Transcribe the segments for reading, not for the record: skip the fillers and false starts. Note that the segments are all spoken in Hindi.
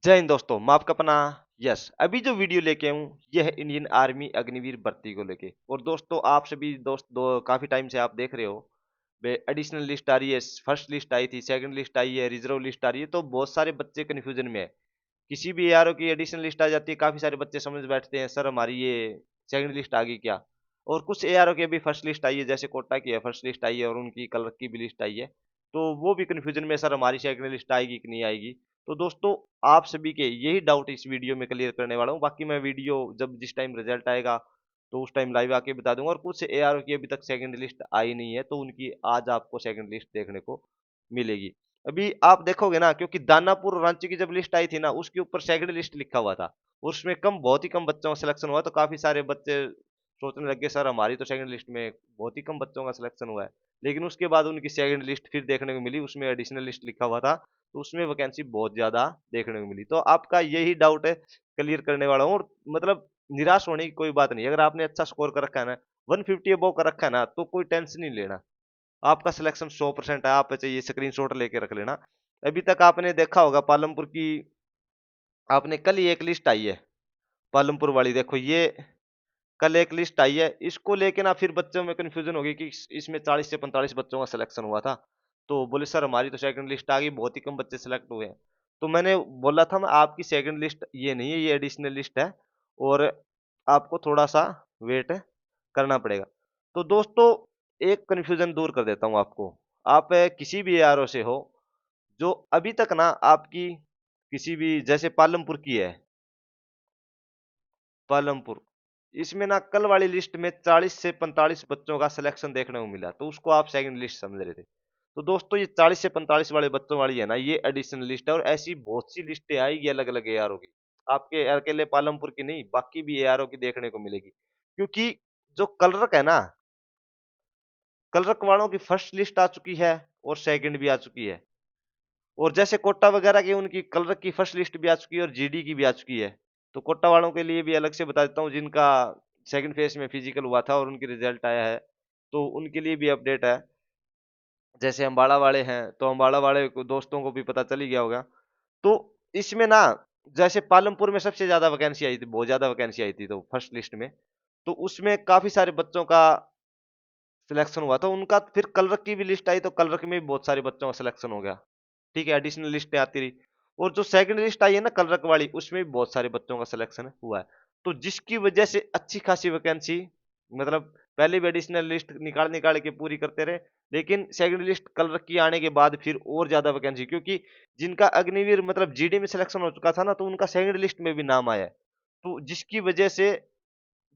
जय हिंद दोस्तों, मैं आपका अपना यस। अभी जो वीडियो लेके आऊँ यह है इंडियन आर्मी अग्निवीर भर्ती को लेके। और दोस्तों आप सभी दोस्त काफी टाइम से आप देख रहे हो एडिशनल लिस्ट आ रही है। फर्स्ट लिस्ट आई थी, सेकंड लिस्ट आई है, रिजर्व लिस्ट आ रही है। तो बहुत सारे बच्चे कंफ्यूजन में है। किसी भी एआरओ की एडिशनल लिस्ट आ जाती है, काफी सारे बच्चे समझ बैठते हैं सर हमारी ये सेकंड लिस्ट आ गई क्या। और कुछ एआरओ की अभी फर्स्ट लिस्ट आई है, जैसे कोटा की है फर्स्ट लिस्ट आई है और उनकी कलर की भी लिस्ट आई है। तो वो भी कंफ्यूजन में सर हमारी सेकंड लिस्ट आएगी कि नहीं आएगी। तो दोस्तों आप सभी के यही डाउट इस वीडियो में क्लियर करने वाला हूँ। बाकी मैं वीडियो जब जिस टाइम रिजल्ट आएगा तो उस टाइम लाइव आके बता दूंगा। और कुछ एआरओ की अभी तक सेकंड लिस्ट आई नहीं है, तो उनकी आज आपको सेकंड लिस्ट देखने को मिलेगी। अभी आप देखोगे ना, क्योंकि दानापुर और रांची की जब लिस्ट आई थी ना, उसके ऊपर सेकंड लिस्ट लिखा हुआ था। उसमें बहुत ही कम बच्चों का सिलेक्शन हुआ। तो काफी सारे बच्चे सोचने लगे सर हमारी तो सेकंड लिस्ट में बहुत ही कम बच्चों का सिलेक्शन हुआ है। लेकिन उसके बाद उनकी सेकंड लिस्ट फिर देखने को मिली, उसमें एडिशनल लिस्ट लिखा हुआ था। तो उसमें वैकेंसी बहुत ज्यादा देखने को मिली। तो आपका यही डाउट है, क्लियर करने वाला हूँ। और मतलब निराश होने की कोई बात नहीं। अगर आपने अच्छा स्कोर कर रखा है ना, 150 अबव कर रखा है ना, तो कोई टेंशन नहीं लेना। आपका सिलेक्शन 100% है। आप चाहिए स्क्रीनशॉट लेके रख लेना। अभी तक आपने देखा होगा पालमपुर की, आपने कल ही एक लिस्ट आई है पालमपुर वाली, देखो ये कल एक लिस्ट आई है। इसको लेके ना फिर बच्चों में कंफ्यूजन होगी कि इसमें 40 से 45 बच्चों का सिलेक्शन हुआ था। तो बोले सर हमारी तो सेकंड लिस्ट आ गई, बहुत ही कम बच्चे सिलेक्ट हुए हैं। तो मैंने बोला था मैं आपकी सेकंड लिस्ट ये नहीं है, ये एडिशनल लिस्ट है। और आपको थोड़ा सा वेट करना पड़ेगा। तो दोस्तों एक कंफ्यूजन दूर कर देता हूँ आपको। आप किसी भी एआरओ से हो, जो अभी तक ना आपकी किसी भी, जैसे पालमपुर की है, पालमपुर, इसमें ना कल वाली लिस्ट में 40 से 45 बच्चों का सिलेक्शन देखने को मिला, तो उसको आप सेकंड लिस्ट समझ रहे थे। तो दोस्तों ये 40 से 45 वाले बच्चों वाली है ना, ये एडिशनल लिस्ट है। और ऐसी बहुत सी लिस्टें आएगी अलग अलग एआरओ की, आपके अकेले पालमपुर की नहीं, बाकी भी एआरओ की देखने को मिलेगी। क्योंकि जो कलरक है ना, कलरक वालों की फर्स्ट लिस्ट आ चुकी है और सेकंड भी आ चुकी है। और जैसे कोटा वगैरह की, उनकी कलरक की फर्स्ट लिस्ट भी आ चुकी है और जीडी की भी आ चुकी है। तो कोटा वालों के लिए भी अलग से बता देता हूँ, जिनका सेकंड फेज में फिजिकल हुआ था और उनकी रिजल्ट आया है, तो उनके लिए भी अपडेट है। जैसे अम्बाड़ा वाले हैं, तो अम्बाड़ा वाले दोस्तों को भी पता चल ही गया होगा। तो इसमें ना, जैसे पालमपुर में सबसे ज्यादा वैकेंसी आई थी, बहुत ज्यादा वैकेंसी आई थी तो फर्स्ट लिस्ट में, तो उसमें काफी सारे बच्चों का सिलेक्शन हुआ था। उनका फिर कलरक की भी लिस्ट आई, तो कलरक में भी बहुत सारे बच्चों का सिलेक्शन हो गया। ठीक है, एडिशनल लिस्टें आती रही। और जो सेकंड लिस्ट आई है ना कलरक वाली, उसमें भी बहुत सारे बच्चों का सिलेक्शन हुआ है। तो जिसकी वजह से अच्छी खासी वैकेंसी, मतलब पहले भी एडिशनल लिस्ट निकाल निकाल के पूरी करते रहे, लेकिन सेकंड लिस्ट कलरक की आने के बाद फिर और ज्यादा वैकेंसी, क्योंकि जिनका अग्निवीर मतलब जीडी में सिलेक्शन हो चुका था ना, तो उनका सेकंड लिस्ट में भी नाम आया है। तो जिसकी वजह से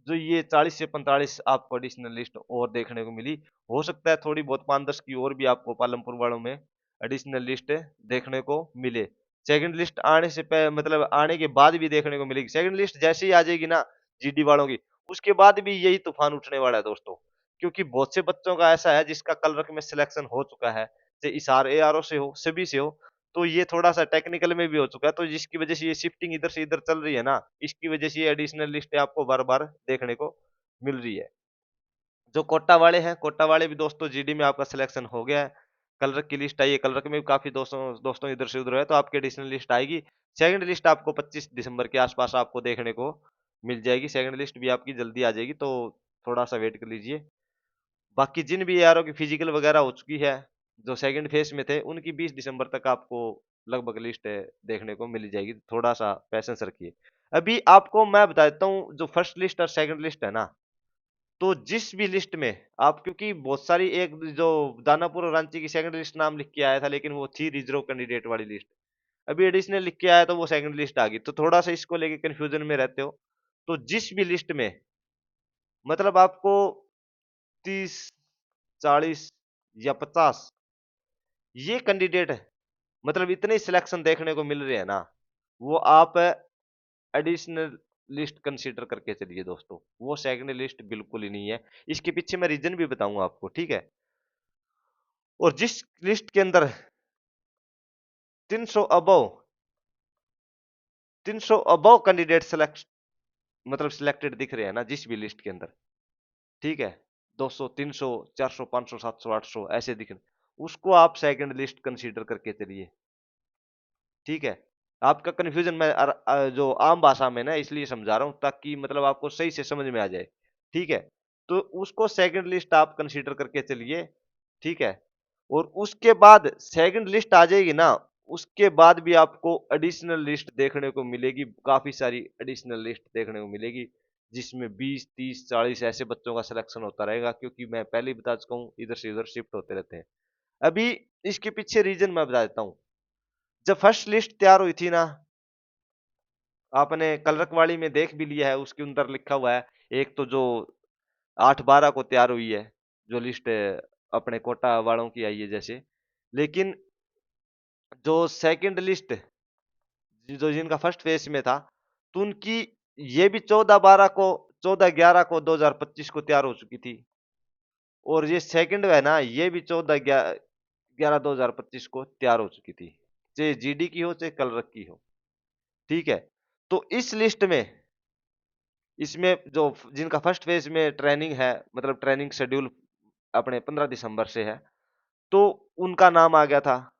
जो ये 40 से 45 आपको एडिशनल लिस्ट और देखने को मिली। हो सकता है थोड़ी बहुत 5-10 की और भी आपको पालमपुर वालों में एडिशनल लिस्ट देखने को मिले। सेकंड लिस्ट आने से मतलब आने के बाद भी देखने को मिलेगी। सेकंड लिस्ट जैसे ही आ जाएगी ना जीडी वालों की, उसके बाद भी यही तूफान उठने वाला है दोस्तों। क्योंकि बहुत से बच्चों का ऐसा है जिसका कलरक में सिलेक्शन हो चुका है, चाहे इसार एआरओ से हो, सभी से हो। तो ये थोड़ा सा टेक्निकल में भी हो चुका है, तो जिसकी वजह से ये शिफ्टिंग इधर से इधर चल रही है ना, इसकी वजह से ये एडिशनल लिस्ट आपको बार बार देखने को मिल रही है। जो कोटा वाले हैं, कोटा वाले भी दोस्तों जीडी में आपका सिलेक्शन हो गया है। कलरक की लिस्ट आई है, कलरक में भी काफी दोस्तों दोस्तों इधर से उधर है, तो आपकी एडिशनल लिस्ट आएगी। सेकंड लिस्ट आपको 25 दिसंबर के आसपास आपको देखने को मिल जाएगी। सेकंड लिस्ट भी आपकी जल्दी आ जाएगी, तो थोड़ा सा वेट कर लीजिए। बाकी जिन भी यारों की फिजिकल वगैरह हो चुकी है, जो सेकंड फेज में थे, उनकी 20 दिसंबर तक आपको लगभग लिस्ट देखने को मिल जाएगी। थोड़ा सा पैसेंस रखिए। अभी आपको मैं बता देता हूँ, जो फर्स्ट लिस्ट और सेकंड लिस्ट है ना, तो जिस भी लिस्ट में आप, क्योंकि बहुत सारी, एक जो दानापुर और रांची की सेकंड लिस्ट नाम लिख के आया था, लेकिन वो थी रिजर्व कैंडिडेट वाली लिस्ट। अभी एडिशनल लिख के आया तो वो सेकंड लिस्ट आ गई, तो थोड़ा सा इसको लेके कंफ्यूजन में रहते हो। तो जिस भी लिस्ट में मतलब आपको 30, 40 या 50 ये कैंडिडेट मतलब इतने सिलेक्शन देखने को मिल रहे हैं ना, वो आप एडिशनल लिस्ट कंसीडर करके चलिए दोस्तों। वो सेकंड लिस्ट बिल्कुल ही नहीं है। इसके पीछे मैं रीजन भी बताऊंगा आपको, ठीक है। और जिस लिस्ट के अंदर 300 अबव 300 अबव कैंडिडेट सेलेक्ट मतलब सिलेक्टेड दिख रहे हैं ना, जिस भी लिस्ट के अंदर, ठीक है, 200, 300, 400, 500, 700, 800 ऐसे दिख रहे, उसको आप सेकंड लिस्ट कंसीडर करके चलिए, ठीक है। आपका कन्फ्यूजन मैं जो आम भाषा में ना इसलिए समझा रहा हूँ ताकि मतलब आपको सही से समझ में आ जाए। ठीक है, तो उसको सेकंड लिस्ट आप कंसीडर करके चलिए। ठीक है, और उसके बाद सेकंड लिस्ट आ जाएगी ना, उसके बाद भी आपको एडिशनल लिस्ट देखने को मिलेगी, काफी सारी एडिशनल लिस्ट देखने को मिलेगी, जिसमें 20 30 40 ऐसे बच्चों का सिलेक्शन होता रहेगा, क्योंकि मैं पहले ही बता चुका हूँ इधर से उधर शिफ्ट होते रहते हैं। अभी इसके पीछे रीजन मैं बता देता हूँ। जब फर्स्ट लिस्ट तैयार हुई थी ना, आपने कलरकवाड़ी में देख भी लिया है, उसके अंदर लिखा हुआ है एक तो जो 8/12 को तैयार हुई है, जो लिस्ट अपने कोटा वालों की आई है जैसे। लेकिन जो सेकंड लिस्ट जो जिनका फर्स्ट फेज में था, तो उनकी ये भी 14/11 को 2025 को तैयार हो चुकी थी। और ये सेकंड है ना, ये भी 14/11 2025 को तैयार हो चुकी थी, चाहे जीडी की हो चाहे कलरक की हो। ठीक है, तो इस लिस्ट में इसमें जो जिनका फर्स्ट फेज में ट्रेनिंग है, मतलब ट्रेनिंग शेड्यूल अपने 15 दिसंबर से है, तो उनका नाम आ गया था।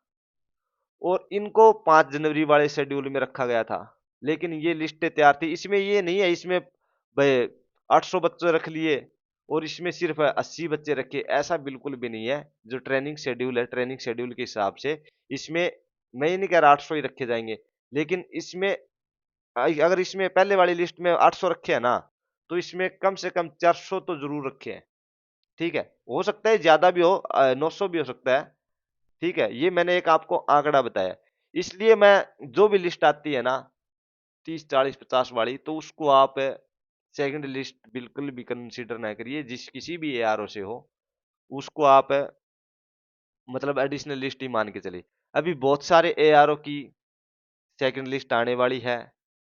और इनको 5 जनवरी वाले शेड्यूल में रखा गया था। लेकिन ये लिस्टें तैयार थी, इसमें ये नहीं है इसमें भाई 800 बच्चे रख लिए और इसमें सिर्फ 80 बच्चे रखे, ऐसा बिल्कुल भी नहीं है। जो ट्रेनिंग शेड्यूल है, ट्रेनिंग शेड्यूल के हिसाब से इसमें मैं ये नहीं कह रहा 800 ही रखे जाएंगे, लेकिन इसमें अगर इसमें पहले वाली लिस्ट में 800 रखे हैं ना, तो इसमें कम से कम 400 तो जरूर रखे हैं। ठीक है, हो सकता है ज्यादा भी हो, 900 भी हो सकता है। ठीक है, ये मैंने एक आपको आंकड़ा बताया। इसलिए मैं जो भी लिस्ट आती है ना 30 40 50 वाली, तो उसको आप सेकंड लिस्ट बिल्कुल भी कंसीडर ना करिए, जिस किसी भी एआरओ से हो उसको आप मतलब एडिशनल लिस्ट ही मान के चलिए। अभी बहुत सारे एआरओ की सेकंड लिस्ट आने वाली है।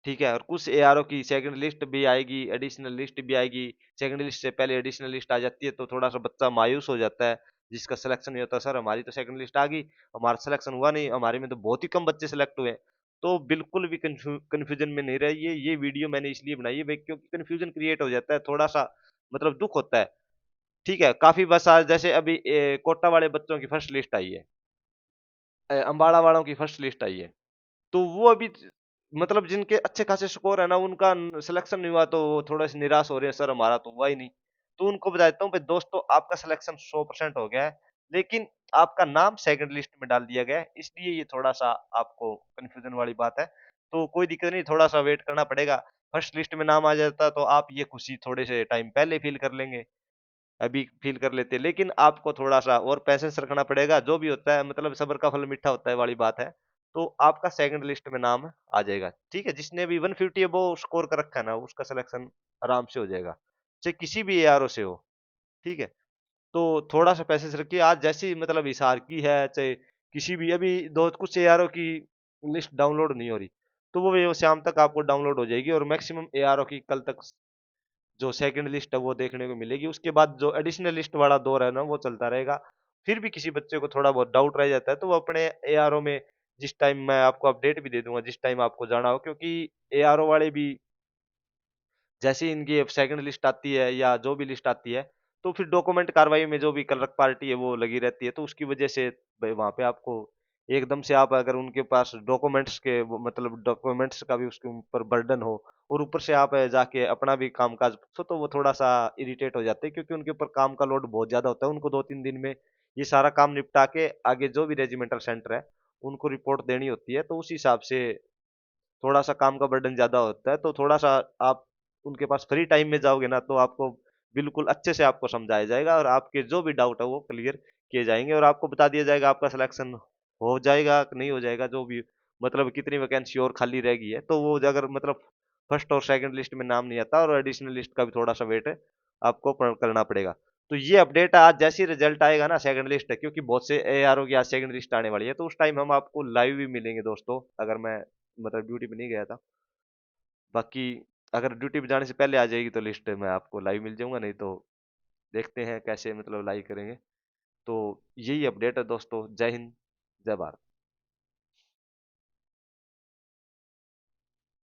ठीक है, और कुछ एआरओ की सेकंड लिस्ट भी आएगी, एडिशनल लिस्ट भी आएगी। सेकंड लिस्ट से पहले एडिशनल लिस्ट आ जाती है, तो थोड़ा सा बच्चा मायूस हो जाता है, जिसका सिलेक्शन नहीं होता, सर हमारी तो सेकंड लिस्ट आ गई, हमारा सिलेक्शन हुआ नहीं, हमारे में तो बहुत ही कम बच्चे सिलेक्ट हुए। तो बिल्कुल भी कंफ्यूजन में नहीं रहिए। ये वीडियो मैंने इसलिए बनाई है भाई, क्योंकि कंफ्यूजन क्रिएट हो जाता है, थोड़ा सा मतलब दुख होता है। ठीक है, काफी बस आज जैसे अभी कोटा वाले बच्चों की फर्स्ट लिस्ट आई है, अम्बाड़ा वालों की फर्स्ट लिस्ट आई है, तो वो अभी मतलब जिनके अच्छे खासे स्कोर है ना, उनका सिलेक्शन नहीं हुआ, तो वो थोड़े से निराश हो रहे हैं, सर हमारा तो हुआ ही नहीं। तो उनको बताता हूँ भाई दोस्तों, आपका सिलेक्शन 100% हो गया है, लेकिन आपका नाम सेकंड लिस्ट में डाल दिया गया है, इसलिए ये थोड़ा सा आपको कंफ्यूजन वाली बात है। तो कोई दिक्कत नहीं, थोड़ा सा वेट करना पड़ेगा। फर्स्ट लिस्ट में नाम आ जाता तो आप ये खुशी थोड़े से टाइम पहले फील कर लेंगे, अभी फील कर लेते, लेकिन आपको थोड़ा सा और पैसेंस रखना पड़ेगा। जो भी होता है मतलब सब्र का फल मीठा होता है वाली बात है। तो आपका सेकंड लिस्ट में नाम आ जाएगा। ठीक है, जिसने भी 150 अबव स्कोर कर रखा है ना, उसका सिलेक्शन आराम से हो जाएगा, चाहे किसी भी एआरओ से हो। ठीक है, तो थोड़ा सा पैसेंस रखिए। आज जैसी मतलब हिसार की है, चाहे किसी भी, अभी दो कुछ एआरओ की लिस्ट डाउनलोड नहीं हो रही, तो वो शाम तक आपको डाउनलोड हो जाएगी, और मैक्सिमम एआरओ की कल तक जो सेकंड लिस्ट है वो देखने को मिलेगी। उसके बाद जो एडिशनल लिस्ट वाला दौर है ना, वो चलता रहेगा। फिर भी किसी बच्चे को थोड़ा बहुत डाउट रह जाता है, तो वो अपने एआरओ में जिस टाइम मैं आपको अपडेट भी दे दूंगा, जिस टाइम आपको जाना हो, क्योंकि एआरओ वाले भी जैसे ही इनकी सेकंड लिस्ट आती है या जो भी लिस्ट आती है, तो फिर डॉक्यूमेंट कार्रवाई में जो भी कलरक पार्टी है वो लगी रहती है, तो उसकी वजह से वहां पे आपको एकदम से आप अगर उनके पास डॉक्यूमेंट्स के मतलब डॉक्यूमेंट्स का भी उसके ऊपर बर्डन हो, और ऊपर से आप जाके अपना भी कामकाज पूछो, तो वो थोड़ा सा इरिटेट हो जाते हैं, क्योंकि उनके ऊपर काम का लोड बहुत ज्यादा होता है। उनको 2 3 दिन में ये सारा काम निपटा के आगे जो भी रेजिमेंटल सेंटर है उनको रिपोर्ट देनी होती है, तो उस हिसाब से थोड़ा सा काम का बर्डन ज्यादा होता है। तो थोड़ा सा आप उनके पास फ्री टाइम में जाओगे ना, तो आपको बिल्कुल अच्छे से आपको समझाया जाएगा, और आपके जो भी डाउट है वो क्लियर किए जाएंगे, और आपको बता दिया जाएगा आपका सिलेक्शन हो जाएगा कि नहीं हो जाएगा, जो भी मतलब कितनी वैकेंसी और खाली रह गई है। तो वो अगर मतलब फर्स्ट और सेकंड लिस्ट में नाम नहीं आता, और एडिशनल लिस्ट का भी थोड़ा सा वेट आपको करना पड़ेगा। तो ये अपडेट आज जैसे ही रिजल्ट आएगा ना सेकंड लिस्ट है, क्योंकि बहुत से एआरओ की आज सेकंड लिस्ट आने वाली है, तो उस टाइम हम आपको लाइव भी मिलेंगे दोस्तों, अगर मैं मतलब ड्यूटी पे नहीं गया था। बाकी अगर ड्यूटी पे जाने से पहले आ जाएगी तो लिस्ट में आपको लाइव मिल जाऊंगा, नहीं तो देखते हैं कैसे मतलब लाइव करेंगे। तो यही अपडेट है दोस्तों। जय हिंद, जय भारत।